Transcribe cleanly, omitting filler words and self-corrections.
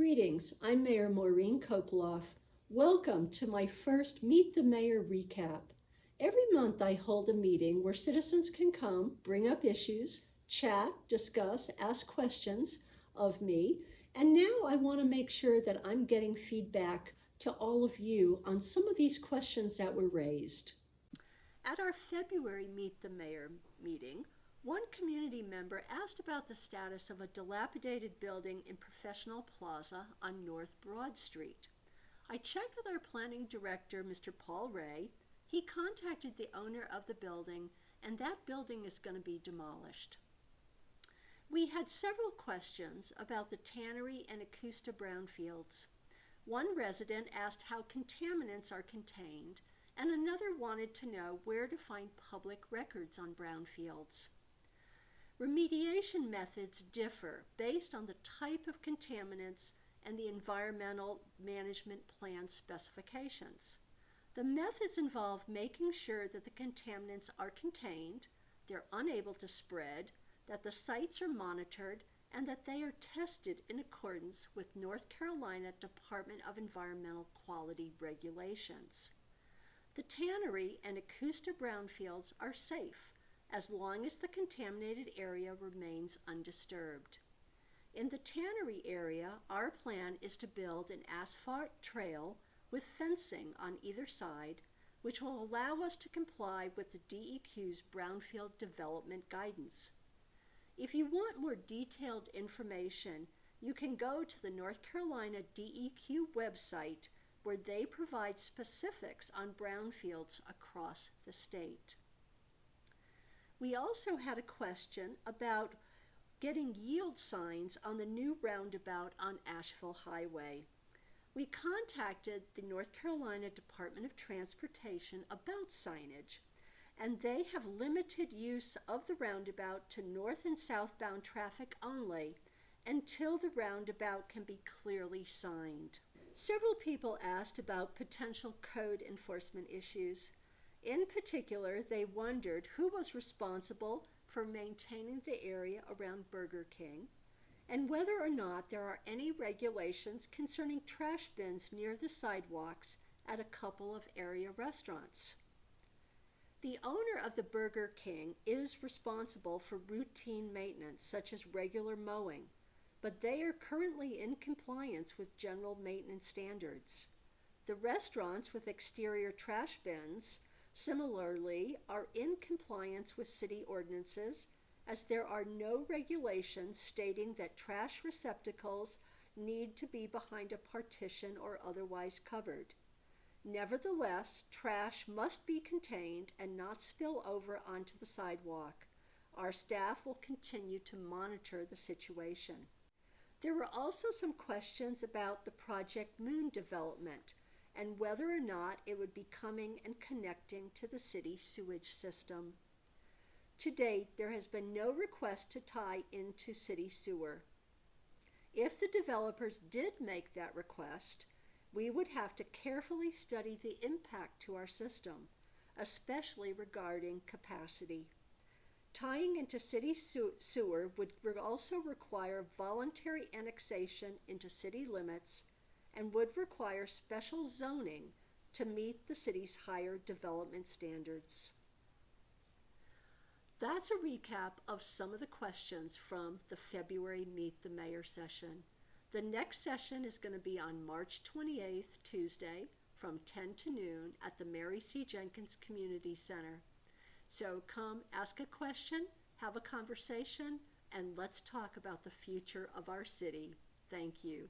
Greetings, I'm Mayor Maureen Copelof. Welcome to my first Meet the Mayor recap. Every month I hold a meeting where citizens can come, bring up issues, chat, discuss, ask questions of me, and now I want to make sure that I'm getting feedback to all of you on some of these questions that were raised. At our February Meet the Mayor meeting, one community member asked about the status of a dilapidated building in Professional Plaza on North Broad Street. I checked with our planning director, Mr. Paul Ray. He contacted the owner of the building, and that building is going to be demolished. We had several questions about the tannery and Augusta brownfields. One resident asked how contaminants are contained, and another wanted to know where to find public records on brownfields. Remediation methods differ based on the type of contaminants and the environmental management plan specifications. The methods involve making sure that the contaminants are contained, they're unable to spread, that the sites are monitored, and that they are tested in accordance with North Carolina Department of Environmental Quality regulations. The tannery and Augusta brownfields are safe as long as the contaminated area remains undisturbed. In the tannery area, our plan is to build an asphalt trail with fencing on either side, which will allow us to comply with the DEQ's brownfield development guidance. If you want more detailed information, you can go to the North Carolina DEQ website where they provide specifics on brownfields across the state. We also had a question about getting yield signs on the new roundabout on Asheville Highway. We contacted the North Carolina Department of Transportation about signage, and they have limited use of the roundabout to north and southbound traffic only until the roundabout can be clearly signed. Several people asked about potential code enforcement issues. In particular, they wondered who was responsible for maintaining the area around Burger King and whether or not there are any regulations concerning trash bins near the sidewalks at a couple of area restaurants. The owner of the Burger King is responsible for routine maintenance such as regular mowing, but they are currently in compliance with general maintenance standards. The restaurants with exterior trash bins similarly are in compliance with city ordinances, as there are no regulations stating that trash receptacles need to be behind a partition or otherwise covered. Nevertheless, trash must be contained and not spill over onto the sidewalk. Our staff will continue to monitor the situation. There were also some questions about the Project Moon development and whether or not it would be coming and connecting to the city sewage system. To date, there has been no request to tie into city sewer. If the developers did make that request, we would have to carefully study the impact to our system, especially regarding capacity. Tying into city sewer would also require voluntary annexation into city limits and would require special zoning to meet the city's higher development standards. That's a recap of some of the questions from the February Meet the Mayor session. The next session is going to be on March 28th, Tuesday, from 10 to noon at the Mary C. Jenkins Community Center. So come ask a question, have a conversation, and let's talk about the future of our city. Thank you.